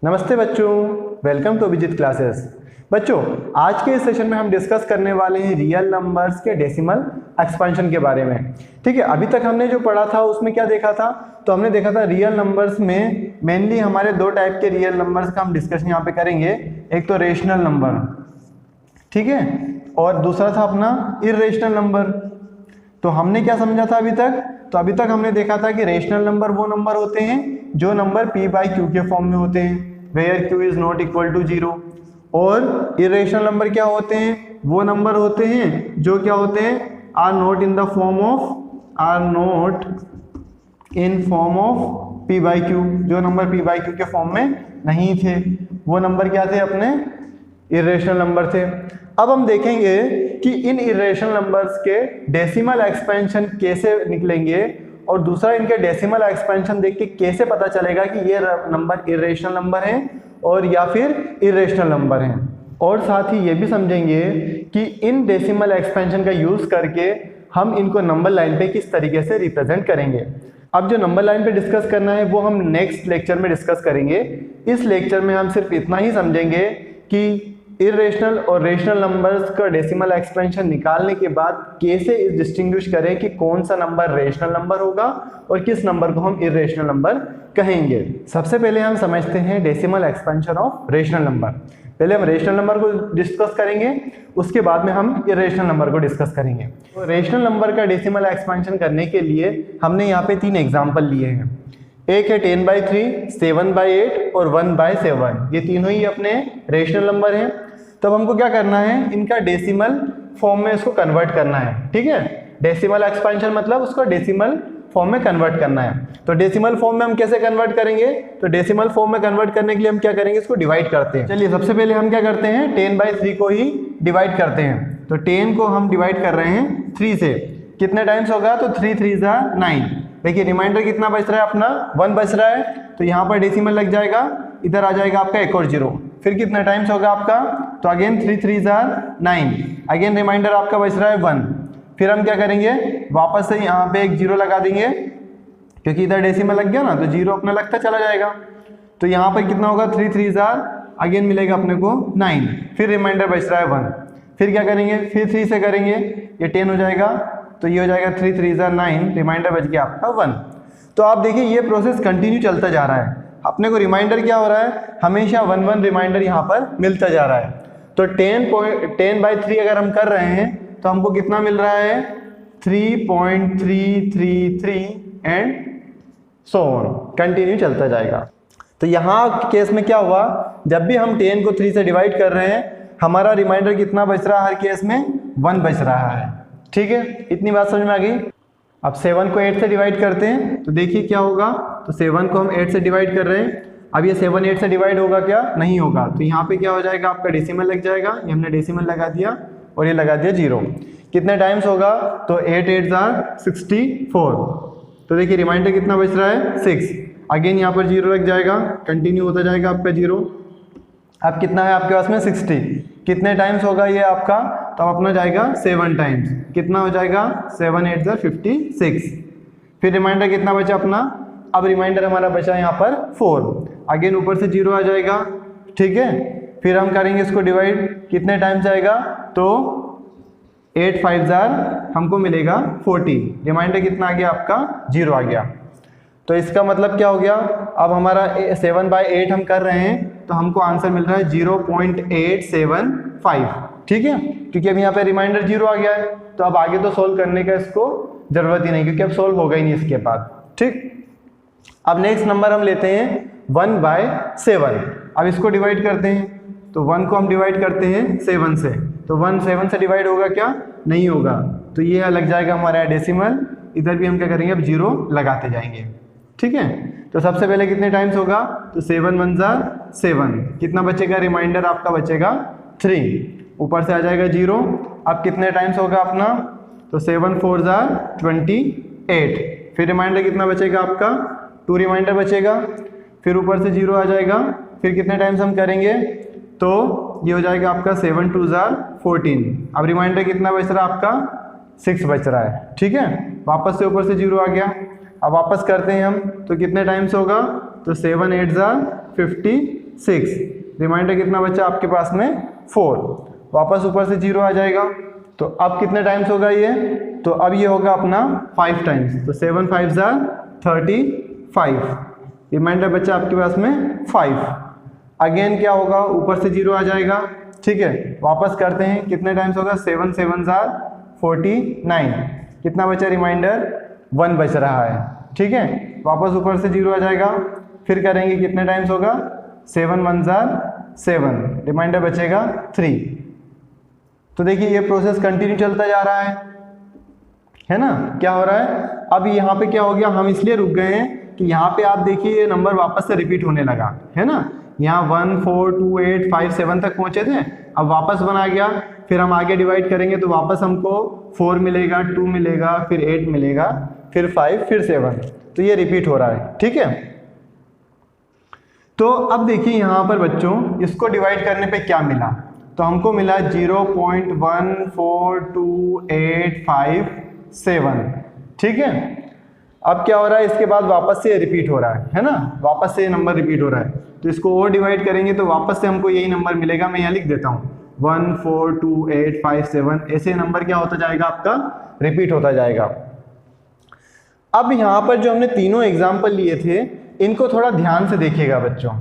नमस्ते बच्चों, welcome to Abhijit classes. बच्चों, आज के इस सेशन में हम डिस्कस करने वाले हैं रियल नंबर्स के डेसिमल एक्सपेंशन के बारे में। ठीक है, अभी तक हमने जो पढ़ा था उसमें क्या देखा था, तो हमने देखा था रियल नंबर्स में मेनली हमारे दो टाइप के रियल नंबर्स का हम डिस्कशन यहाँ पे करेंगे। एक तो रेशनल नंबर, ठीक है, और दूसरा था अपना इर्रेशनल नंबर। तो हमने क्या समझा था अभी तक, तो अभी तक हमने देखा था कि रेशनल नंबर वो नंबर होते हैं जो नंबर p बाई क्यू के फॉर्म में होते हैं, where q is not equal to 0। और इर्रेशनल नंबर क्या होते हैं, वो नंबर होते हैं जो क्या होते हैं, are not in form of p by q, जो नंबर p बाई क्यू के फॉर्म में नहीं थे, वो नंबर क्या थे, अपने इर्रेशनल नंबर थे। अब हम देखेंगे कि इन इर्रेशनल नंबर्स के डेसिमल एक्सपेंशन कैसे निकलेंगे, और दूसरा इनके डेसिमल एक्सपेंशन देख के कैसे पता चलेगा कि ये नंबर इर्रेशनल नंबर हैं और या फिर इर्रेशनल नंबर हैं। और साथ ही ये भी समझेंगे कि इन डेसिमल एक्सपेंशन का यूज करके हम इनको नंबर लाइन पे किस तरीके से रिप्रेजेंट करेंगे। अब जो नंबर लाइन पे डिस्कस करना है वो हम नेक्स्ट लेक्चर में डिस्कस करेंगे। इस लेक्चर में हम सिर्फ इतना ही समझेंगे कि इर्रेशनल और रेशनल नंबर्स का डेसिमल एक्सपेंशन निकालने के बाद कैसे इस डिस्टिंग्विश करें कि कौन सा नंबर रेशनल नंबर होगा और किस नंबर को हम इर्रेशनल नंबर कहेंगे। सबसे पहले हम समझते हैं decimal expansion of rational number. पहले हम रेशनल नंबर को डिस्कस करेंगे, उसके बाद में हम इर्रेशनल नंबर को डिस्कस करेंगे। तो रेशनल नंबर का डेसिमल एक्सपेंशन करने के लिए हमने यहाँ पे 3 एग्जाम्पल लिए हैं। एक है 10/3, 7/8 और 1/7। ये तीनों ही अपने रेशनल नंबर हैं। तब हमको क्या करना है, इनका डेसिमल फॉर्म में इसको कन्वर्ट करना है। ठीक है, डेसिमल एक्सपेंशन मतलब उसको डेसिमल फॉर्म में कन्वर्ट करना है। तो डेसिमल फॉर्म में हम कैसे कन्वर्ट करेंगे, तो डेसिमल फॉर्म में कन्वर्ट करने के लिए हम क्या करेंगे, इसको डिवाइड करते हैं। चलिए सबसे पहले हम क्या करते हैं, 10/3 को ही डिवाइड करते हैं। तो 10 को हम डिवाइड कर रहे हैं 3 से। कितने टाइम्स होगा, तो 3 3 9। देखिए रिमाइंडर कितना बच रहा है, अपना 1 बच रहा है। तो यहाँ पर डेसिमल लग जाएगा, इधर आ जाएगा आपका एक और 0। फिर कितना टाइम्स होगा आपका, तो अगेन 3 3 9। अगेन रिमाइंडर आपका बच रहा है 1। फिर हम क्या करेंगे, वापस से यहाँ पे एक 0 लगा देंगे, क्योंकि इधर डेसिमल लग गया ना, तो 0 अपना लगता चला जाएगा। तो यहाँ पर कितना होगा, 3 3 अगेन मिलेगा अपने को 9। फिर रिमाइंडर बच रहा है 1। फिर क्या करेंगे, फिर 3 से करेंगे, ये 10 हो जाएगा। तो ये हो जाएगा 3 3 9, रिमाइंडर बच गया आपका 1। तो आप देखिए ये प्रोसेस कंटिन्यू चलता जा रहा है। अपने को रिमाइंडर क्या हो रहा है, हमेशा 1 1 रिमाइंडर यहाँ पर मिलता जा रहा है। तो 10/3 अगर हम कर रहे हैं तो हमको कितना मिल रहा है, 3.333 एंड सो ऑन, कंटिन्यू चलता जाएगा। तो यहाँ केस में क्या हुआ, जब भी हम 10 को 3 से डिवाइड कर रहे हैं, हमारा रिमाइंडर कितना बच रहा है, हर केस में 1 बच रहा है। ठीक है, इतनी बात समझ में आ गई। अब 7 को 8 से डिवाइड करते हैं, तो देखिए क्या होगा, तो 7 को हम 8 से डिवाइड कर रहे हैं। अब ये 7 8 से डिवाइड होगा क्या, नहीं होगा। तो यहाँ पे क्या हो जाएगा, आपका डेसिमल लग जाएगा। ये हमने डेसिमल लगा दिया और ये लगा दिया 0। कितने टाइम्स होगा, तो 8 8 64। तो देखिए रिमाइंडर कितना बच रहा है, 6। अगेन यहाँ पर 0 लग जाएगा, कंटिन्यू होता जाएगा आपका 0। अब कितना है आपके पास में, 60। कितने टाइम्स होगा ये आपका, तो अपना जाएगा 7 टाइम्स। कितना हो जाएगा, 7 8 56। फिर रिमाइंडर कितना बचा अपना, अब रिमाइंडर हमारा बचा यहाँ पर 4। अगेन ऊपर से 0 आ जाएगा। ठीक है, फिर हम करेंगे इसको डिवाइड, कितने टाइम्स आएगा, तो 8 5 हमको मिलेगा 40। रिमाइंडर कितना आ गया आपका, 0 आ गया। तो इसका मतलब क्या हो गया, अब हमारा 7/8 हम कर रहे हैं, तो हमको आंसर मिल रहा है 0.875। ठीक है, क्योंकि अब यहाँ पे रिमाइंडर 0 आ गया है, तो अब आगे तो सोल्व करने का इसको जरूरत ही नहीं, क्योंकि अब सोल्व होगा ही नहीं इसके बाद। ठीक, अब नेक्स्ट नंबर हम लेते हैं 1/7। अब इसको डिवाइड करते हैं, तो 1 को हम डिवाइड करते हैं 7 से। तो 1 7 से डिवाइड होगा क्या, नहीं होगा। तो ये लग जाएगा हमारा डेसिमल। इधर भी हम क्या करेंगे, अब 0 लगाते जाएंगे। ठीक है, तो सबसे पहले कितने टाइम्स होगा, तो 7 1 7। कितना बचेगा, रिमाइंडर आपका बचेगा 3। ऊपर से आ जाएगा 0। अब कितने टाइम्स होगा अपना, तो 7 4 28। फिर रिमाइंडर कितना बचेगा आपका, 2 रिमाइंडर बचेगा। फिर ऊपर से 0 आ जाएगा। फिर कितने टाइम्स हम करेंगे, तो ये हो जाएगा आपका 7 2 14। अब रिमाइंडर कितना बच रहा है आपका, 6 बच रहा है। ठीक है, वापस से ऊपर से 0 आ गया। अब वापस करते हैं हम, तो कितने टाइम्स होगा, तो 7 8 56, रिमाइंडर कितना बचा आपके पास में 4, वापस ऊपर से 0 आ जाएगा। तो अब कितने टाइम्स होगा ये, तो अब ये होगा अपना 5 टाइम्स, तो 7 5 35, रिमाइंडर बचा आपके पास में 5। अगेन क्या होगा, ऊपर से 0 आ जाएगा, ठीक है, वापस करते हैं, कितने टाइम्स होगा, 7 7 49, कितना बचा रिमाइंडर, 1 बच रहा है, ठीक है, वापस ऊपर से 0 आ जाएगा, फिर करेंगे, कितने टाइम्स होगा, 7 1 7, रिमाइंडर बचेगा 3। तो देखिए ये प्रोसेस कंटिन्यू चलता जा रहा है ना। क्या हो रहा है, अब यहाँ पे क्या हो गया, हम इसलिए रुक गए हैं कि यहाँ पे आप देखिए ये नंबर वापस से रिपीट होने लगा है ना। यहाँ 1 4 2 8 5 7 तक पहुँचे थे, अब वापस 1 आ गया, फिर हम आगे डिवाइड करेंगे तो वापस हमको 4 मिलेगा, 2 मिलेगा, फिर 8 मिलेगा, फिर 5, फिर 7, तो ये रिपीट हो रहा है, ठीक है। तो अब देखिए यहाँ पर बच्चों, इसको डिवाइड करने पे क्या मिला, तो हमको मिला 0.142857, ठीक है। अब क्या हो रहा है, इसके बाद वापस से रिपीट हो रहा है ना, वापस से ये नंबर रिपीट हो रहा है, तो इसको और डिवाइड करेंगे तो वापस से हमको यही नंबर मिलेगा। मैं यहाँ लिख देता हूँ 14285 ऐसे नंबर क्या होता जाएगा, आपका रिपीट होता जाएगा। अब यहाँ पर जो हमने तीनों एग्जाम्पल लिए थे, इनको थोड़ा ध्यान से देखिएगा बच्चों,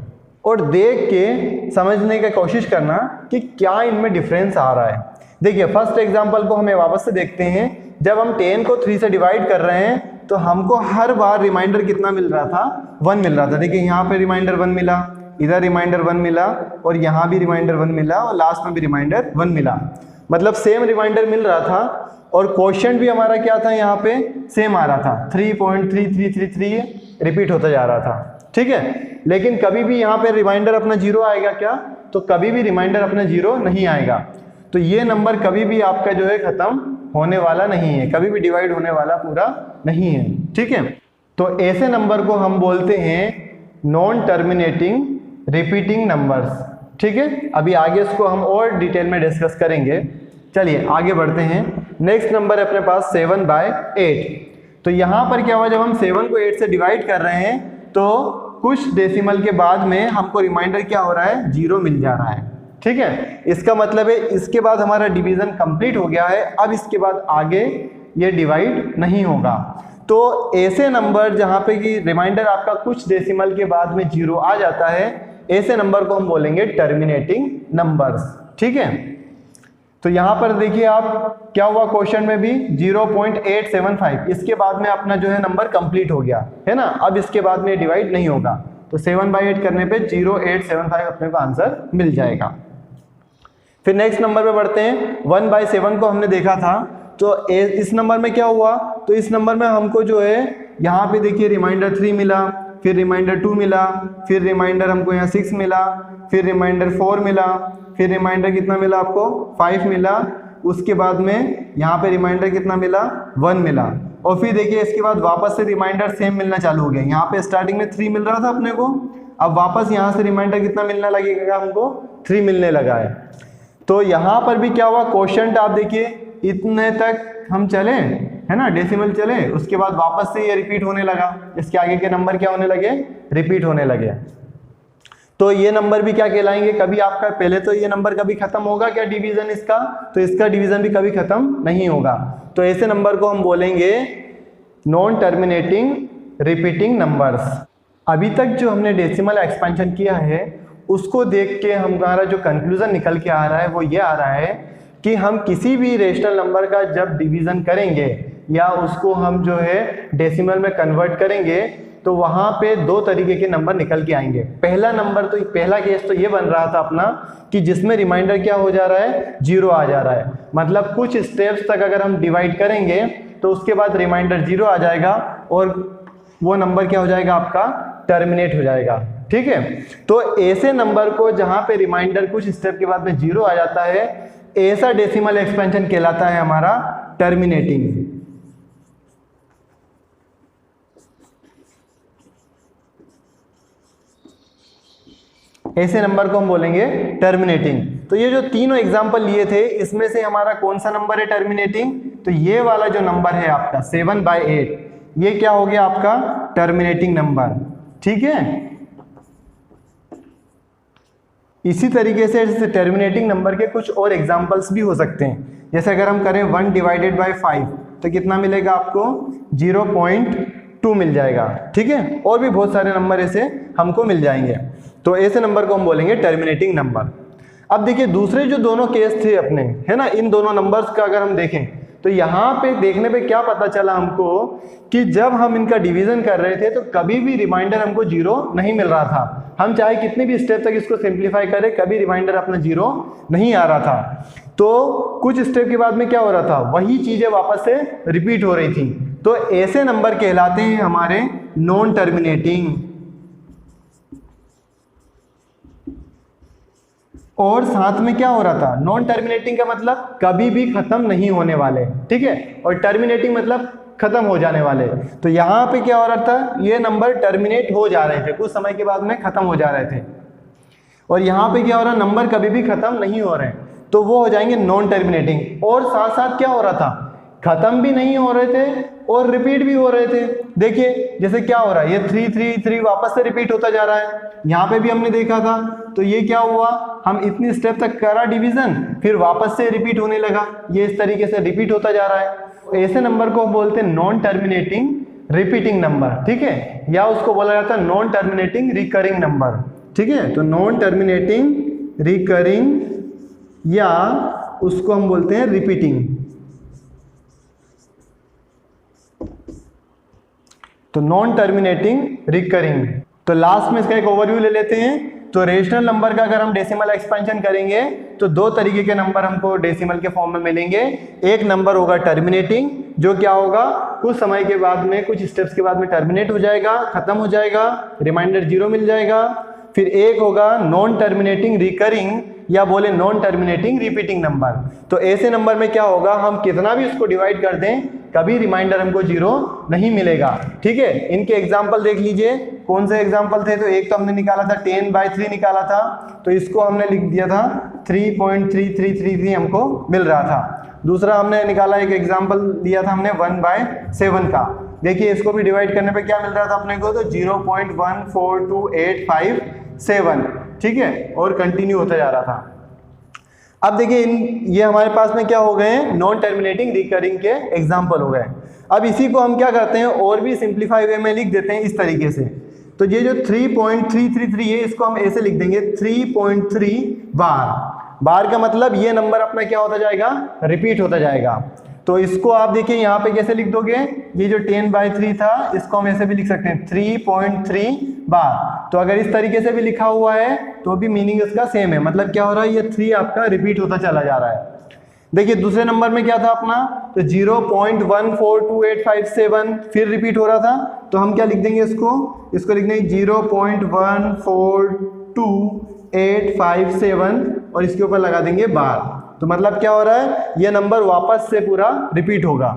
और देख के समझने की कोशिश करना कि क्या इनमें डिफरेंस आ रहा है। देखिए फर्स्ट एग्जांपल को हमें वापस से देखते हैं। जब हम 10 को 3 से डिवाइड कर रहे हैं तो हमको हर बार रिमाइंडर कितना मिल रहा था, 1 मिल रहा था। देखिए यहाँ पे रिमाइंडर 1 मिला, इधर रिमाइंडर 1 मिला, और यहाँ भी रिमाइंडर 1 मिला, और लास्ट में भी रिमाइंडर 1 मिला। मतलब सेम रिमाइंडर मिल रहा था, और क्वोशिएंट भी हमारा क्या था, यहाँ पे सेम आ रहा था, 3.3333 रिपीट होता जा रहा था, ठीक है। लेकिन कभी भी यहाँ पे रिमाइंडर अपना 0 आएगा क्या, तो कभी भी रिमाइंडर अपना 0 नहीं आएगा। तो ये नंबर कभी भी आपका जो है खत्म होने वाला नहीं है, कभी भी डिवाइड होने वाला पूरा नहीं है, ठीक है। तो ऐसे नंबर को हम बोलते हैं नॉन टर्मिनेटिंग रिपीटिंग नंबर्स, ठीक है। अभी आगे इसको हम और डिटेल में डिस्कस करेंगे। चलिए आगे बढ़ते हैं। नेक्स्ट नंबर है अपने पास 7/8। तो यहाँ पर क्या हुआ, जब हम 7 को 8 से डिवाइड कर रहे हैं तो कुछ डेसिमल के बाद में हमको रिमाइंडर क्या हो रहा है, 0 मिल जा रहा है, ठीक है। इसका मतलब है इसके बाद हमारा डिवीजन कंप्लीट हो गया है, अब इसके बाद आगे ये डिवाइड नहीं होगा। तो ऐसे नंबर जहाँ पे कि रिमाइंडर आपका कुछ डेसिमल के बाद में 0 आ जाता है, ऐसे नंबर को हम बोलेंगे टर्मिनेटिंग नंबर्स, ठीक है। तो यहाँ पर देखिए आप क्या हुआ, क्वेश्चन में भी 0.875, इसके बाद में अपना जो है नंबर कंप्लीट हो गया है ना। अब इसके बाद में डिवाइड नहीं होगा, तो 7/8 करने पे 0.875 अपने को आंसर मिल जाएगा। फिर नेक्स्ट नंबर पे बढ़ते हैं। 1/7 को हमने देखा था, तो इस नंबर में क्या हुआ, तो इस नंबर में हमको जो है यहाँ पे देखिए रिमाइंडर 3 मिला, फिर रिमाइंडर 2 मिला, फिर रिमाइंडर हमको यहाँ 6 मिला, फिर रिमाइंडर 4 मिला, फिर रिमाइंडर कितना मिला आपको, 5 मिला। उसके बाद में यहाँ पे रिमाइंडर कितना मिला, 1 मिला। और फिर देखिए इसके बाद वापस से रिमाइंडर सेम मिलना चालू हो गया। यहाँ पे स्टार्टिंग में 3 मिल रहा था अपने को, अब वापस यहाँ से रिमाइंडर कितना मिलना लगेगा हमको, 3 मिलने लगा है। तो यहाँ पर भी क्या हुआ, क्वोशिएंट आप देखिए इतने तक हम चले है ना, डेसिमल चले, उसके बाद वापस से ये रिपीट होने लगा, इसके आगे के नंबर क्या होने लगे, रिपीट होने लगे। तो ये नंबर भी क्या कहलाएंगे, कभी आपका पहले तो ये नंबर कभी खत्म होगा क्या डिवीजन इसका, तो इसका डिवीजन भी कभी खत्म नहीं होगा। तो ऐसे नंबर को हम बोलेंगे नॉन टर्मिनेटिंग रिपीटिंग नंबर्स। अभी तक जो हमने डेसिमल एक्सपेंशन किया है उसको देख के हमारा जो कंक्लूजन निकल के आ रहा है वो ये आ रहा है कि हम किसी भी रेशनल नंबर का जब डिवीजन करेंगे या उसको हम जो है डेसिमल में कन्वर्ट करेंगे तो वहाँ पे 2 तरीके के नंबर निकल के आएंगे। पहला नंबर तो पहला केस तो ये बन रहा था अपना कि जिसमें रिमाइंडर क्या हो जा रहा है, 0 आ जा रहा है। मतलब कुछ स्टेप्स तक अगर हम डिवाइड करेंगे तो उसके बाद रिमाइंडर 0 आ जाएगा और वो नंबर क्या हो जाएगा, आपका टर्मिनेट हो जाएगा, ठीक है। तो ऐसे नंबर को जहाँ पे रिमाइंडर कुछ स्टेप के बाद में 0 आ जाता है, ऐसा डेसिमल एक्सपेंशन कहलाता है हमारा टर्मिनेटिंग। ऐसे नंबर को हम बोलेंगे टर्मिनेटिंग। तो ये जो तीनों एग्जांपल लिए थे इसमें से हमारा कौन सा नंबर है टर्मिनेटिंग, तो ये वाला जो नंबर है आपका 7/8, ये क्या हो गया आपका टर्मिनेटिंग नंबर, ठीक है। इसी तरीके से टर्मिनेटिंग नंबर के कुछ और एग्जांपल्स भी हो सकते हैं। जैसे अगर हम करें 1 डिवाइडेड बाय 5 तो कितना मिलेगा आपको 0.2 मिल जाएगा। ठीक है, और भी बहुत सारे नंबर ऐसे हमको मिल जाएंगे। तो ऐसे नंबर को हम बोलेंगे टर्मिनेटिंग नंबर। अब देखिए दूसरे जो दोनों केस थे अपने, है ना, इन दोनों नंबर्स का अगर हम देखें तो यहाँ पे देखने पे क्या पता चला हमको कि जब हम इनका डिवीजन कर रहे थे तो कभी भी रिमाइंडर हमको 0 नहीं मिल रहा था। हम चाहे कितने भी स्टेप तक इसको सिंप्लीफाई करें, कभी रिमाइंडर अपना 0 नहीं आ रहा था। तो कुछ स्टेप के बाद में क्या हो रहा था, वही चीजें वापस से रिपीट हो रही थी। तो ऐसे नंबर कहलाते हैं हमारे नॉन टर्मिनेटिंग। और साथ में क्या हो रहा था, नॉन टर्मिनेटिंग का मतलब कभी भी खत्म नहीं होने वाले। ठीक है, और टर्मिनेटिंग मतलब खत्म हो जाने वाले। तो यहाँ पे क्या हो रहा था, ये नंबर टर्मिनेट हो जा रहे थे, कुछ समय के बाद में खत्म हो जा रहे थे। और यहाँ पे क्या हो रहा है, नंबर कभी भी खत्म नहीं हो रहे, तो वो हो जाएंगे नॉन टर्मिनेटिंग। और साथ साथ क्या हो रहा था, खत्म भी नहीं हो रहे थे और रिपीट भी हो रहे थे। देखिए जैसे क्या हो रहा है, ये 3 3 3 वापस से रिपीट होता जा रहा है। यहाँ पे भी हमने देखा था, तो ये क्या हुआ, हम इतनी स्टेप तक करा डिवीजन, फिर वापस से रिपीट होने लगा। ये इस तरीके से रिपीट होता जा रहा है। ऐसे नंबर को बोलते हैं नॉन टर्मिनेटिंग रिपीटिंग नंबर। ठीक है, या उसको बोला जाता है नॉन टर्मिनेटिंग रिकरिंग नंबर। ठीक है, तो नॉन टर्मिनेटिंग रिकरिंग, या उसको हम बोलते हैं रिपीटिंग। तो नॉन टर्मिनेटिंग रिकरिंग। तो लास्ट में इसका एक ओवरव्यू ले लेते हैं। तो रेशनल नंबर का अगर हम डेसिमल एक्सपेंशन करेंगे तो दो तरीके के नंबर हमको डेसिमल के फॉर्म में मिलेंगे। एक नंबर होगा टर्मिनेटिंग, जो क्या होगा, कुछ समय के बाद में, कुछ स्टेप्स के बाद में टर्मिनेट हो जाएगा, खत्म हो जाएगा, रिमाइंडर 0 मिल जाएगा। फिर एक होगा नॉन टर्मिनेटिंग रिकरिंग, या बोले नॉन टर्मिनेटिंग रिपीटिंग नंबर। तो ऐसे नंबर में क्या होगा, हम कितना भी उसको डिवाइड कर दें, कभी रिमाइंडर हमको 0 नहीं मिलेगा। ठीक है, इनके एग्जाम्पल देख लीजिए, कौन से एग्जाम्पल थे। तो एक तो हमने निकाला था 10/3 निकाला था, तो इसको हमने लिख दिया था 3.3333 हमको मिल रहा था। दूसरा हमने निकाला, एक एग्जाम्पल दिया था हमने 1/7 का। देखिए इसको भी डिवाइड करने पे क्या मिल रहा था अपने को, तो 0.142857। ठीक है, और कंटिन्यू होता जा रहा था। अब देखिए ये हमारे पास में क्या हो गए हैं, नॉन टर्मिनेटिंग रिकरिंग के एग्जाम्पल हो गए। अब इसी को हम क्या करते हैं, और भी सिंप्लीफाई वे में लिख देते हैं इस तरीके से। तो ये जो 3.333 है, इसको हम ऐसे लिख देंगे 3.3 बार का मतलब ये नंबर अपना क्या होता जाएगा, रिपीट होता जाएगा। तो इसको आप देखिए यहाँ पे कैसे लिख दोगे, ये जो 10/3 था इसको हम ऐसे भी लिख सकते हैं 3.3 बार। तो अगर इस तरीके से भी लिखा हुआ है तो भी मीनिंग इसका सेम है, मतलब क्या हो रहा है, ये 3 आपका रिपीट होता चला जा रहा है। देखिए दूसरे नंबर में क्या था अपना, तो 0.142857 फिर रिपीट हो रहा था। तो हम क्या लिख देंगे, इसको लिख देंगे 0.142857 और इसके ऊपर लगा देंगे बार। तो मतलब क्या हो रहा है, ये नंबर वापस से पूरा रिपीट होगा।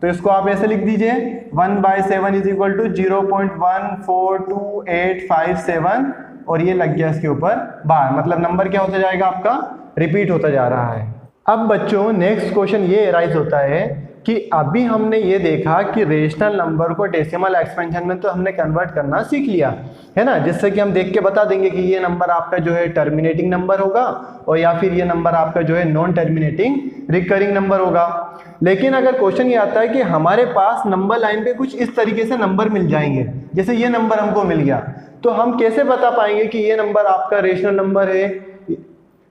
तो इसको आप ऐसे लिख दीजिए 1/7 = 0.142857 और ये लग गया इसके ऊपर बार, मतलब नंबर क्या होता जाएगा, आपका रिपीट होता जा रहा है। अब बच्चों नेक्स्ट क्वेश्चन ये अराइज होता है कि अभी हमने ये देखा कि रेशनल नंबर को डेसिमल एक्सपेंशन में तो हमने कन्वर्ट करना सीख लिया है ना, जिससे कि हम देख के बता देंगे कि ये नंबर आपका जो है टर्मिनेटिंग नंबर होगा और या फिर ये नंबर आपका जो है नॉन टर्मिनेटिंग रिकरिंग नंबर होगा। लेकिन अगर क्वेश्चन ये आता है कि हमारे पास नंबर लाइन पे कुछ इस तरीके से नंबर मिल जाएंगे, जैसे ये नंबर हमको मिल गया, तो हम कैसे बता पाएंगे कि ये नंबर आपका रेशनल नंबर है।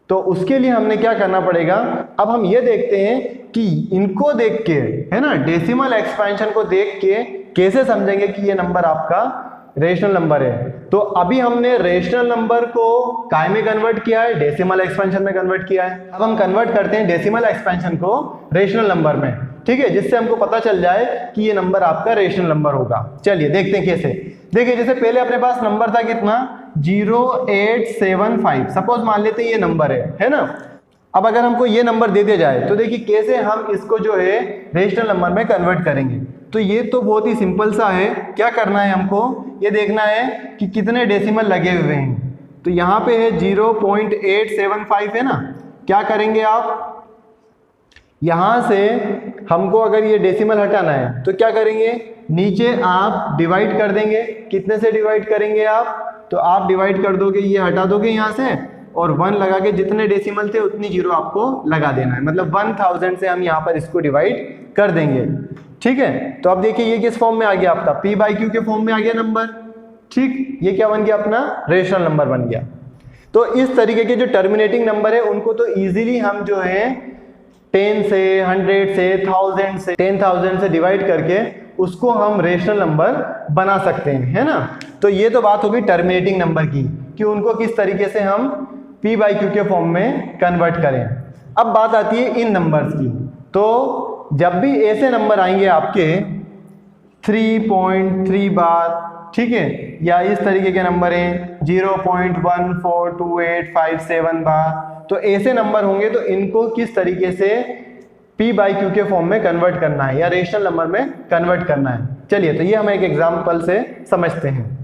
तो उसके लिए हमने क्या करना पड़ेगा, अब हम ये देखते हैं कि इनको देख के, है ना, डेसिमल एक्सपेंशन को देख के कैसे समझेंगे कि ये नंबर आपका रेशनल नंबर है। तो अभी हमने रेशनल नंबर को काय में कन्वर्ट किया है, डेसिमल एक्सपेंशन में कन्वर्ट किया है। अब हम कन्वर्ट करते हैं डेसिमल एक्सपेंशन को रेशनल नंबर में, ठीक है, जिससे हमको पता चल जाए कि ये नंबर आपका रेशनल नंबर होगा। चलिए देखते हैं कैसे। देखिए जैसे पहले अपने पास नंबर था कितना, 0875, सपोज मान लेते हैं ये नंबर है ना। अब अगर हमको ये नंबर दे दिया जाए तो देखिए कैसे हम इसको जो है रेशनल नंबर में कन्वर्ट करेंगे। तो ये तो बहुत ही सिंपल सा है, क्या करना है हमको, ये देखना है कि कितने डेसिमल लगे हुए हैं। तो यहाँ पे है 0.875 है ना, क्या करेंगे आप, यहाँ से हमको अगर ये डेसिमल हटाना है तो क्या करेंगे, नीचे आप डिवाइड कर देंगे। कितने से डिवाइड करेंगे आप, तो आप डिवाइड कर दोगे, ये हटा दोगे यहाँ से, और 1 लगा के जितने डेसिमल थे उतनी जीरो आपको लगा देना है, मतलब 1000 से हम यहाँ पर इसको डिवाइड कर देंगे। ठीक है, तो अब देखिए ये किस फॉर्म में आ गया आपका, पी बाई क्यू के फॉर्म में आ गया नंबर। ठीक, ये क्या बन गया अपना, रेशनल नंबर बन गया। तो इस तरीके के जो टर्मिनेटिंग नंबर है उनको तो इजीली हम जो है 10 से 100 से 1000 से 10,000 से डिवाइड करके उसको हम रेशनल नंबर बना सकते हैं, है ना। तो ये तो बात होगी टर्मिनेटिंग नंबर की कि उनको किस तरीके से हम पी बाई क्यू के फॉर्म में कन्वर्ट करें। अब बात आती है इन नंबर्स की। तो जब भी ऐसे नंबर आएंगे आपके 3.3 बार, ठीक है, या इस तरीके के नंबर हैं 0.142857 बार, तो ऐसे नंबर होंगे तो इनको किस तरीके से पी बाई क्यू के फॉर्म में कन्वर्ट करना है या रेशनल नंबर में कन्वर्ट करना है। चलिए, तो ये हम एक एग्जाम्पल से समझते हैं।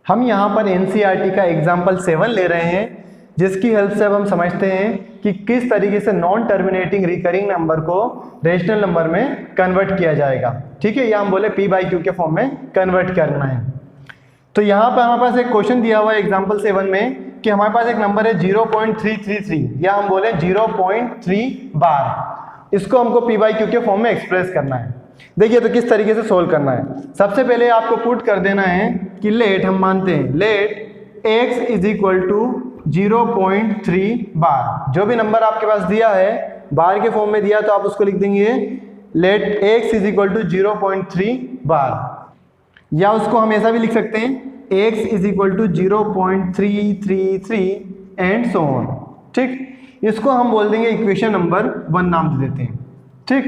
हम यहाँ पर एनसीईआरटी का एग्जाम्पल 7 ले रहे हैं, जिसकी हेल्प से अब हम समझते हैं कि किस तरीके से नॉन टर्मिनेटिंग रिकरिंग नंबर को रेशनल नंबर में कन्वर्ट किया जाएगा। ठीक है, या हम बोले पी बाई क्यू के फॉर्म में कन्वर्ट करना है। तो यहाँ पर हमारे पास एक क्वेश्चन दिया हुआ है एग्जाम्पल 7 में कि हमारे पास एक नंबर है 0.333 या हम बोले 0.3 बार, इसको हमको पी बाई क्यू के फॉर्म में एक्सप्रेस करना है। देखिए तो किस तरीके से सोल्व करना है। सबसे पहले आपको पुट कर देना है कि लेट, हम मानते हैं let x is equal to 0.3 bar. जो भी नंबर आपके पास दिया है बार के फॉर्म में दिया तो आप उसको लिख देंगे let x is equal to 0.3 bar, या उसको हम ऐसा भी लिख सकते हैं x is equal to 0.333 and so on. ठीक, इसको हम बोल देंगे इक्वेशन नंबर 1 नाम दे देते हैं। ठीक,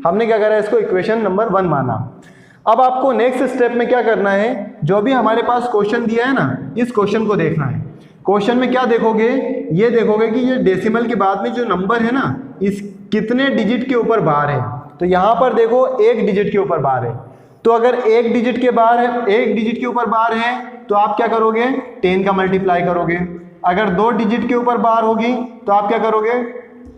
हमने क्या करा, इसको इक्वेशन नंबर 1 माना। अब आपको नेक्स्ट स्टेप में क्या करना है, जो भी हमारे पास क्वेश्चन दिया है ना, इस क्वेश्चन को देखना है। क्वेश्चन में क्या देखोगे, ये देखोगे कि ये डेसिमल के बाद में जो नंबर है ना, इस कितने डिजिट के ऊपर बार है। तो यहाँ पर देखो 1 डिजिट के ऊपर बार है, तो अगर 1 डिजिट के बार है, 1 डिजिट के ऊपर बार है तो आप क्या करोगे, 10 का मल्टीप्लाई करोगे। अगर 2 डिजिट के ऊपर बार होगी तो आप क्या करोगे,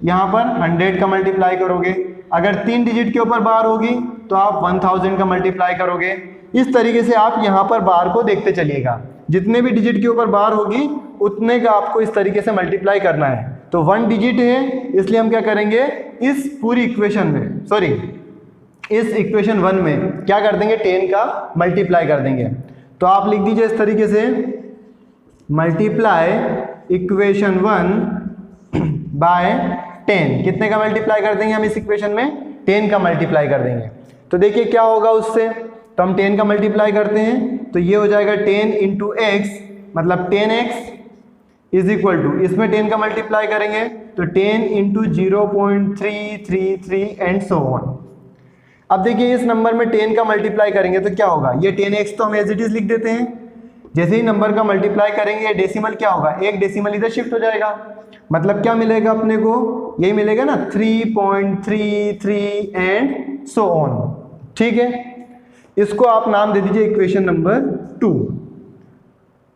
यहाँ पर 100 का मल्टीप्लाई करोगे। अगर 3 डिजिट के ऊपर बार होगी तो आप 1000 का मल्टीप्लाई करोगे। इस तरीके से आप यहाँ पर बार को देखते चलिएगा, जितने भी डिजिट के ऊपर बार होगी उतने का आपको इस तरीके से मल्टीप्लाई करना है। तो 1 डिजिट है, इसलिए हम क्या करेंगे, इस पूरी इक्वेशन में, सॉरी इस इक्वेशन 1 में क्या कर देंगे, 10 का मल्टीप्लाई कर देंगे। तो आप लिख दीजिए इस तरीके से मल्टीप्लाई इक्वेशन 1 बाय 10। कितने का मल्टीप्लाई कर देंगे हम इस इक्वेशन में, 10 का मल्टीप्लाई कर देंगे। तो देखिए क्या होगा उससे, तो हम 10 का मल्टीप्लाई करते हैं तो ये हो जाएगा 10 इंटू एक्स, मतलब 10x इज इक्वल टू, इसमें 10 का मल्टीप्लाई करेंगे तो 10 इंटू 0.333 एंड सो ऑन। अब देखिए इस नंबर में 10 का मल्टीप्लाई करेंगे तो क्या होगा, ये 10x तो हम एज इट इज लिख देते हैं। जैसे ही नंबर का मल्टीप्लाई करेंगे डेसिमल क्या होगा, एक डेसिमल इधर शिफ्ट हो जाएगा, मतलब क्या मिलेगा अपने को, यही मिलेगा ना 3.33 एंड सो ऑन। ठीक है, इसको आप नाम दे दीजिए इक्वेशन नंबर 2।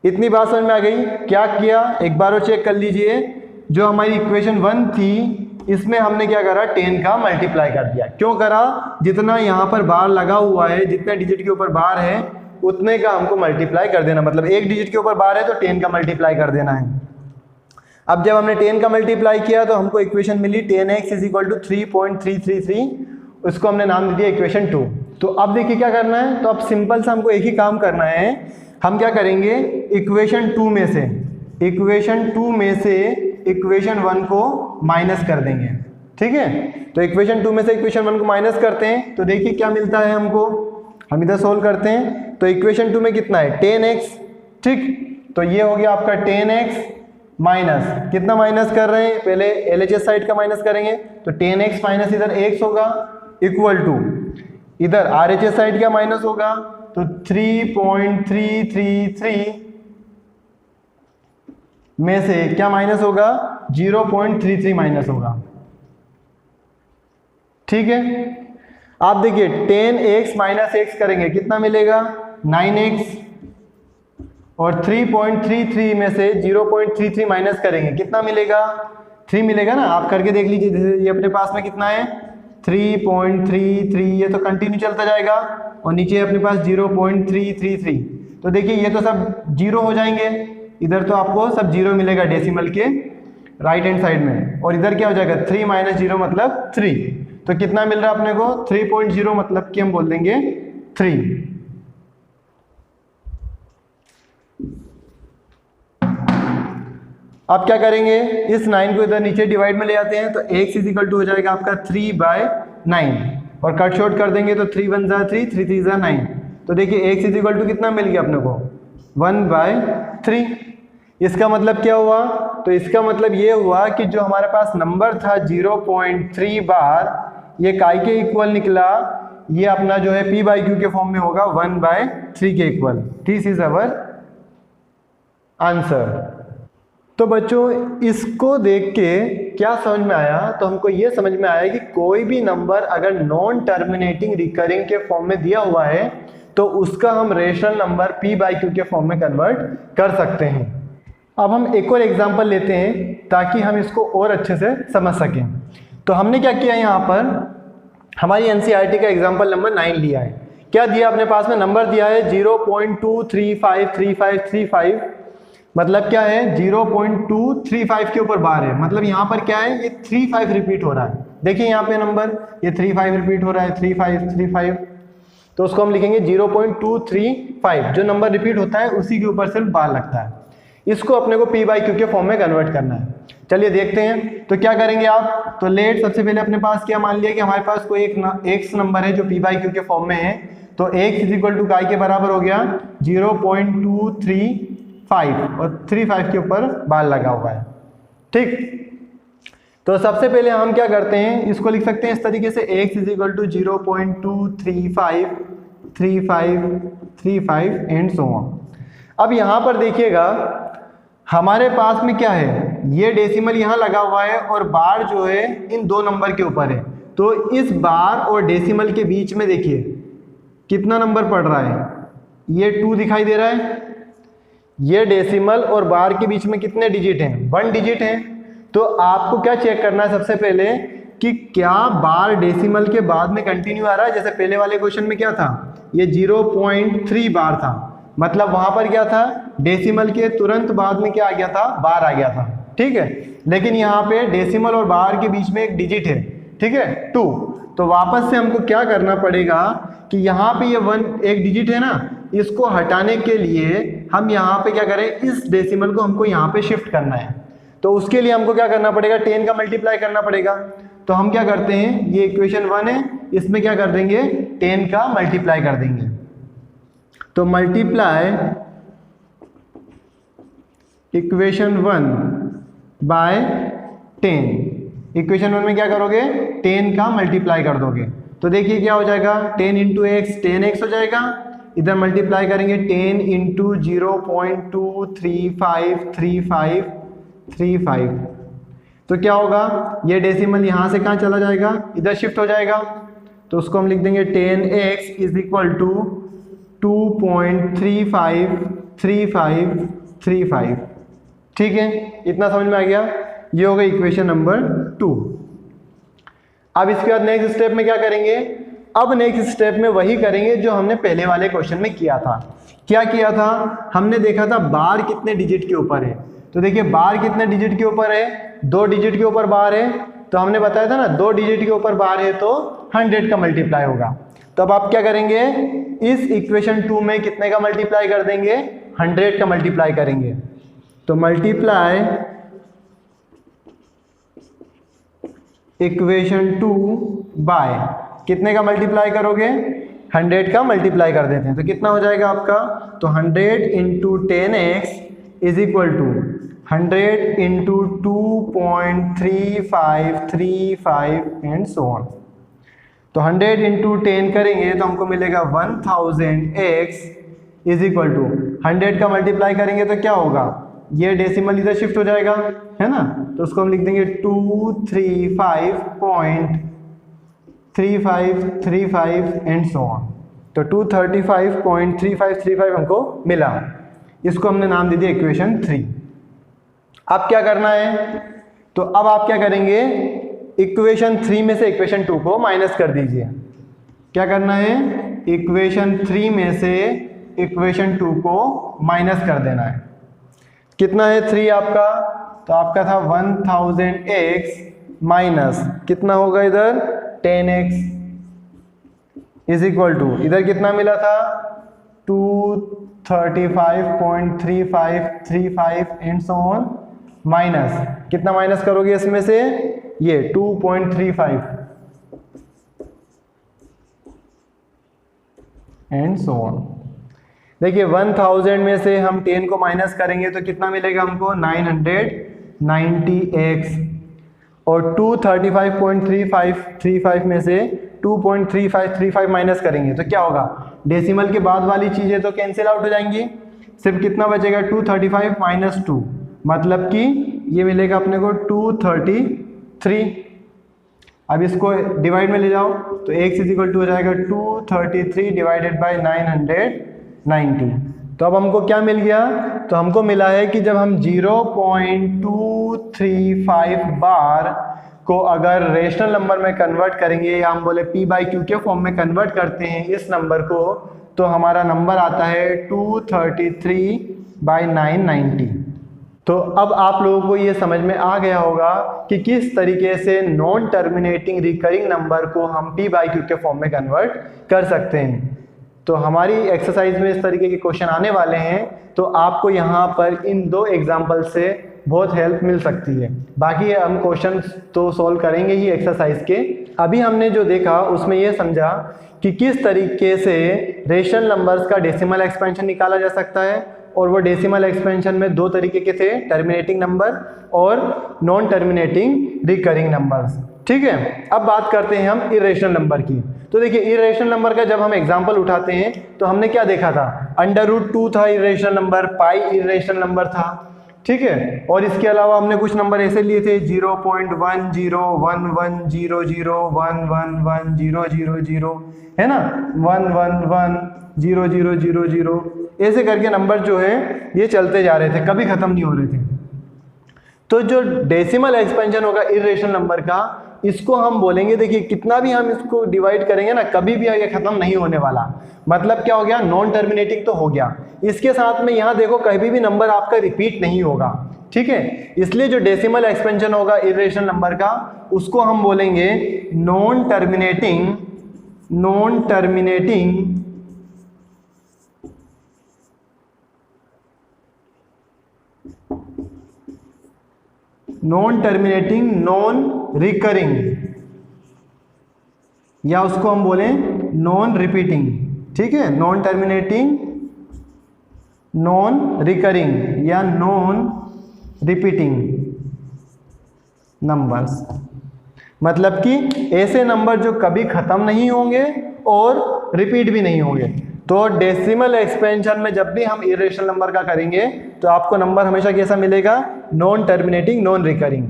इतनी बात समझ में आ गई। क्या किया, एक बार और चेक कर लीजिए, जो हमारी इक्वेशन 1 थी इसमें हमने क्या करा, 10 का मल्टीप्लाई कर दिया। क्यों करा, जितना यहाँ पर बार लगा हुआ है, जितने डिजिट के ऊपर बार है उतने का हमको मल्टीप्लाई कर देना, मतलब 1 डिजिट के ऊपर बार है तो 10 का मल्टीप्लाई कर देना है। अब जब हमने 10 का मल्टीप्लाई किया तो हमको इक्वेशन मिली 10x इज इक्वल टू 3.333, उसको हमने नाम दे दिया इक्वेशन 2। तो अब देखिए क्या करना है, तो अब सिंपल सा हमको एक ही काम करना है। हम क्या करेंगे, इक्वेशन 2 में से इक्वेशन 1 को माइनस कर देंगे। ठीक है, तो इक्वेशन 2 में से इक्वेशन 1 को माइनस करते हैं तो देखिए क्या मिलता है हमको, हम इधर सोल्व करते हैं। तो इक्वेशन 2 में कितना है, 10x। ठीक, तो ये हो गया आपका 10x माइनस, कितना माइनस कर रहे हैं, पहले LHS साइड का माइनस करेंगे तो 10x माइनस इधर x होगा, इक्वल टू इधर RHS साइड का माइनस होगा तो 3.333 में से क्या माइनस होगा, 0.33 माइनस होगा। ठीक है, आप देखिए 10x माइनस x करेंगे कितना मिलेगा, 9x, और 3.33 में से 0.33 माइनस करेंगे कितना मिलेगा, 3 मिलेगा ना। आप करके देख लीजिए, जैसे ये अपने पास में कितना है 3.33, ये तो कंटिन्यू चलता जाएगा, और नीचे अपने पास 0.333। तो देखिए ये तो सब जीरो हो जाएंगे, इधर तो आपको सब जीरो मिलेगा डेसिमल के राइट हैंड साइड में, और इधर क्या हो जाएगा 3 माइनस 0 मतलब 3। तो कितना मिल रहा है अपने को 3.0 मतलब कि हम बोल देंगे 3। अब क्या करेंगे, इस 9 को इधर नीचे डिवाइड में ले आते हैं, तो x इजिकल टू हो जाएगा आपका 3/9 और कट शॉर्ट कर देंगे तो 3 1 जा 3, 3 3 जा 9। तो देखिए x इजिकल टू कितना मिल गया अपने को 1/3। इसका मतलब क्या हुआ, तो इसका मतलब ये हुआ कि जो हमारे पास नंबर था 0.3 बार, ये काय के इक्वल निकला, ये अपना जो है p/q के फॉर्म में होगा 1/3 के equal. This is our answer. तो बच्चों इसको देख के क्या समझ में आया, तो हमको ये समझ में आया कि कोई भी नंबर अगर नॉन टर्मिनेटिंग रिकरिंग के फॉर्म में दिया हुआ है तो उसका हम रेशनल नंबर p/q के फॉर्म में कन्वर्ट कर सकते हैं। अब हम एक और एग्जांपल लेते हैं ताकि हम इसको और अच्छे से समझ सकें। तो हमने क्या किया, यहाँ पर हमारी NCERT का एग्जांपल नंबर 9 लिया है। क्या दिया अपने पास में, नंबर दिया है 0.2353535, मतलब क्या है 0.235 के ऊपर बार है, मतलब यहाँ पर क्या है ये 35 रिपीट हो रहा है। देखिए यहाँ पे नंबर ये 35 रिपीट हो रहा है, 35 तो उसको हम लिखेंगे 0.235। जो नंबर रिपीट होता है उसी के ऊपर सिर्फ बार लगता है। इसको अपने को p/q के फॉर्म में कन्वर्ट करना है। चलिए देखते हैं। तो क्या करेंगे आप, तो लेट सबसे पहले अपने पास क्या मान लिया कि हमारे पास कोई एक x नंबर है जो p/q के फॉर्म में है, तो x इजिकल टू काय के बराबर हो गया 0.235 और 35 के ऊपर बार लगा हुआ है। ठीक, तो सबसे पहले हम क्या करते हैं, इसको लिख सकते हैं इस तरीके से x is equal to 0.23535 and so on. अब यहाँ पर देखिएगा हमारे पास में क्या है, ये डेसिमल यहाँ लगा हुआ है और बार जो है इन दो नंबर के ऊपर है। तो इस बार और डेसिमल के बीच में देखिए कितना नंबर पड़ रहा है, ये 2 दिखाई दे रहा है। ये डेसिमल और बार के बीच में कितने डिजिट हैं, 1 डिजिट है। तो आपको क्या चेक करना है सबसे पहले कि क्या बार डेसिमल के बाद में कंटिन्यू आ रहा है। जैसे पहले वाले क्वेश्चन में क्या था, ये 0.3 बार था, मतलब वहां पर क्या था, डेसिमल के तुरंत बाद में क्या आ गया था, बार आ गया था। ठीक है, लेकिन यहाँ पे डेसिमल और बार के बीच में एक डिजिट है, ठीक है 2। तो वापस से हमको क्या करना पड़ेगा कि यहाँ पे ये 1 एक डिजिट है ना, इसको हटाने के लिए हम यहाँ पे क्या करें, इस डेसिमल को हमको यहाँ पे शिफ्ट करना है। तो उसके लिए हमको क्या करना पड़ेगा, 10 का मल्टीप्लाई करना पड़ेगा। तो हम क्या करते हैं, ये इक्वेशन 1 है, इसमें क्या कर देंगे 10 का मल्टीप्लाई कर देंगे। तो मल्टीप्लाई इक्वेशन 1 बाय 10। इक्वेशन 1 में क्या करोगे, 10 का मल्टीप्लाई कर दोगे। तो देखिए क्या हो जाएगा, 10 इंटू एक्स 10x हो जाएगा, इधर मल्टीप्लाई करेंगे 10 इंटू 0.2353535। तो क्या होगा, ये डेसिमल यहाँ से कहाँ चला जाएगा, इधर शिफ्ट हो जाएगा। तो उसको हम लिख देंगे 10x इज इक्वल टू 2.353535। ठीक है, इतना समझ में आ गया। ये हो गई इक्वेशन नंबर 2। अब इसके बाद नेक्स्ट स्टेप में क्या करेंगे, अब नेक्स्ट स्टेप में वही करेंगे जो हमने पहले वाले क्वेश्चन में किया था। क्या किया था, हमने देखा था बार कितने डिजिट के ऊपर है। तो देखिए बार कितने डिजिट के ऊपर है, 2 डिजिट के ऊपर बार है। तो हमने बताया था ना 2 डिजिट के ऊपर बार है तो 100 का मल्टीप्लाई होगा। तो अब आप क्या करेंगे, इस इक्वेशन 2 में कितने का मल्टीप्लाई कर देंगे, 100 का मल्टीप्लाई करेंगे। तो मल्टीप्लाई इक्वेशन 2 बाय कितने का मल्टीप्लाई करोगे, 100 का मल्टीप्लाई कर देते हैं। तो कितना हो जाएगा आपका, तो 100 into 10x is equal to 100 into 2.3535 and so on. तो 100 इंटू 10 करेंगे तो हमको मिलेगा 1000x इज इक्वल टू 100 का मल्टीप्लाई करेंगे तो क्या होगा, ये डेसिमल इधर शिफ्ट हो जाएगा, है ना। तो उसको हम लिख देंगे 235.3535 एंड सो ऑन। तो 235.3535 हमको मिला, इसको हमने नाम दे दिया इक्वेशन 3। अब क्या करना है, तो अब आप क्या करेंगे, इक्वेशन 3 में से इक्वेशन 2 को माइनस कर दीजिए। क्या करना है, इक्वेशन 3 में से इक्वेशन 2 को माइनस कर देना है। कितना है 3 आपका, तो आपका था 1000x माइनस कितना होगा इधर 10x इज इक्वल टू इधर कितना मिला था 235.3535 एंड सो ऑन माइनस कितना माइनस करोगे इसमें से ये 2.35 एंड सो ऑन। देखिए 1000 में से हम 10 को माइनस करेंगे तो कितना मिलेगा हमको 990x और 235.3535 में से 2.3535 माइनस करेंगे तो क्या होगा, डेसिमल के बाद वाली चीज़ें तो कैंसिल आउट हो जाएंगी, सिर्फ कितना बचेगा 235 माइनस 2 मतलब कि ये मिलेगा अपने को 233। अब इसको डिवाइड में ले जाओ तो x इज इक्वल टू हो जाएगा 233 डिवाइडेड बाई 990। तो अब हमको क्या मिल गया, तो हमको मिला है कि जब हम 0.235 बार को अगर रेशनल नंबर में कन्वर्ट करेंगे या हम बोले p बाई क्यू के फॉर्म में कन्वर्ट करते हैं इस नंबर को, तो हमारा नंबर आता है 233 बाई 990। तो अब आप लोगों को ये समझ में आ गया होगा कि किस तरीके से नॉन टर्मिनेटिंग रिकरिंग नंबर को हम p बाई क्यू के फॉर्म में कन्वर्ट कर सकते हैं। तो हमारी एक्सरसाइज में इस तरीके के क्वेश्चन आने वाले हैं, तो आपको यहाँ पर इन 2 एग्जाम्पल से बहुत हेल्प मिल सकती है। बाकी हम क्वेश्चन तो सॉल्व करेंगे ही एक्सरसाइज के। अभी हमने जो देखा उसमें ये समझा कि किस तरीके से रेशनल नंबर्स का डेसिमल एक्सपेंशन निकाला जा सकता है, और वो डेसिमल एक्सपेंशन में 2 तरीके के थे, टर्मिनेटिंग नंबर और नॉन टर्मिनेटिंग रिकरिंग नंबर्स। ठीक है, अब बात करते हैं हम इरेशनल नंबर की। तो देखिए इरेशनल नंबर का जब हम एग्जांपल उठाते हैं तो हमने क्या देखा था, √2 था इरेशनल नंबर, पाई इरेशनल नंबर था। ठीक है, और इसके अलावा हमने कुछ नंबर ऐसे लिए थे 0.101100111000 है ना, 1110000 ऐसे करके नंबर जो है ये चलते जा रहे थे, कभी खत्म नहीं हो रहे थे। तो जो डेसिमल एक्सपेंशन होगा इरेशनल नंबर का, इसको हम बोलेंगे, देखिए कितना भी हम इसको डिवाइड करेंगे ना, कभी भी ये खत्म नहीं होने वाला। मतलब क्या हो गया, नॉन टर्मिनेटिंग तो हो गया, इसके साथ में यहाँ देखो कभी भी नंबर आपका रिपीट नहीं होगा। ठीक है, इसलिए जो डेसिमल एक्सपेंशन होगा इरेशनल नंबर का, उसको हम बोलेंगे non terminating non terminating non recurring, या उसको हम बोलें नॉन रिपीटिंग। ठीक है, नॉन टर्मिनेटिंग नॉन रिकरिंग या नॉन रिपीटिंग नंबर्स, मतलब कि ऐसे नंबर जो कभी खत्म नहीं होंगे और रिपीट भी नहीं होंगे। तो डेसिमल एक्सपेंशन में जब भी हम इरेशनल नंबर का करेंगे तो आपको नंबर हमेशा कैसा मिलेगा, नॉन टर्मिनेटिंग नॉन रिकरिंग।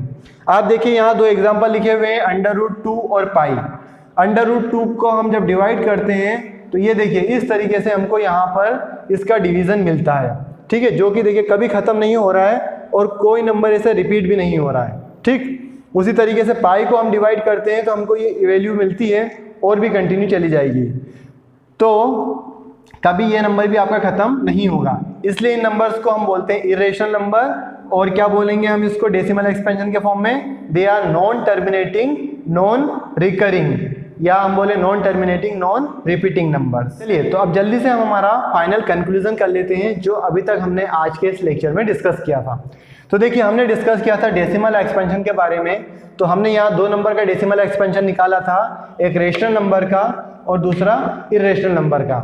आप देखिए यहाँ 2 एग्जांपल लिखे हुए हैं, √2 और पाई। √2 को हम जब डिवाइड करते हैं तो ये देखिए इस तरीके से हमको यहाँ पर इसका डिवीजन मिलता है। ठीक है, जो कि देखिए कभी खत्म नहीं हो रहा है और कोई नंबर ऐसे रिपीट भी नहीं हो रहा है। ठीक, उसी तरीके से पाई को हम डिवाइड करते हैं तो हमको ये वैल्यू मिलती है और भी कंटिन्यू चली जाएगी। तो कभी ये नंबर भी आपका खत्म नहीं होगा, इसलिए इन नंबर्स को हम बोलते हैं इरेशनल नंबर। और क्या बोलेंगे हम इसको डेसिमल एक्सपेंशन के फॉर्म में, they are non terminating non recurring, या हम बोले non terminating non repeating numbers. चलिए, तो अब जल्दी से हम हमारा फाइनल कंक्लूजन कर लेते हैं जो अभी तक हमने आज के इस लेक्चर में डिस्कस किया था। तो देखिए हमने डिस्कस किया था डेसिमल एक्सपेंशन के बारे में। तो हमने यहाँ 2 नंबर का डेसिमल एक्सपेंशन निकाला था, एक रेशनल नंबर का और दूसरा इरेशनल नंबर का।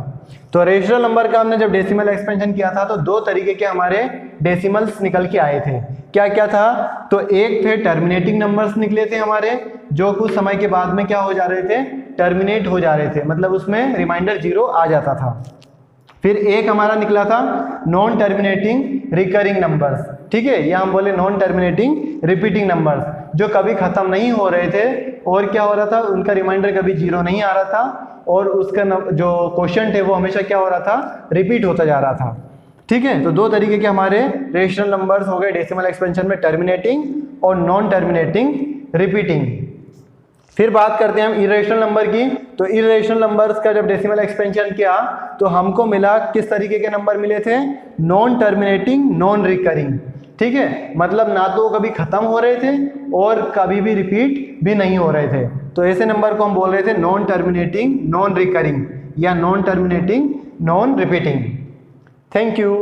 तो रेशनल नंबर का हमने जब डेसिमल एक्सपेंशन किया था तो 2 तरीके के हमारे डेसिमल्स निकल के आए थे। क्या क्या था, तो एक थे टर्मिनेटिंग नंबर्स निकले थे हमारे, जो कुछ समय के बाद में क्या हो जा रहे थे, टर्मिनेट हो जा रहे थे, मतलब उसमें रिमाइंडर 0 आ जाता था। फिर एक हमारा निकला था नॉन टर्मिनेटिंग रिकरिंग नंबर्स। ठीक है, या हम बोले नॉन टर्मिनेटिंग रिपीटिंग नंबर्स, जो कभी खत्म नहीं हो रहे थे और क्या हो रहा था, उनका रिमाइंडर कभी 0 नहीं आ रहा था और उसका जो क्वेश्चन थे वो हमेशा क्या हो रहा था, रिपीट होता जा रहा था। ठीक है, तो 2 तरीके के हमारे रेशनल नंबर्स हो गए डेसिमल एक्सपेंशन में, टर्मिनेटिंग और नॉन टर्मिनेटिंग रिपीटिंग। फिर बात करते हैं हम इरेशनल नंबर की। तो इरेशनल नंबर्स का जब डेसिमल एक्सपेंशन किया तो हमको मिला, किस तरीके के नंबर मिले थे, नॉन टर्मिनेटिंग नॉन रिकरिंग। ठीक है, मतलब ना तो कभी खत्म हो रहे थे और कभी भी रिपीट भी नहीं हो रहे थे। तो ऐसे नंबर को हम बोल रहे थे नॉन टर्मिनेटिंग नॉन रिकरिंग या non terminating non repeating. Thank you.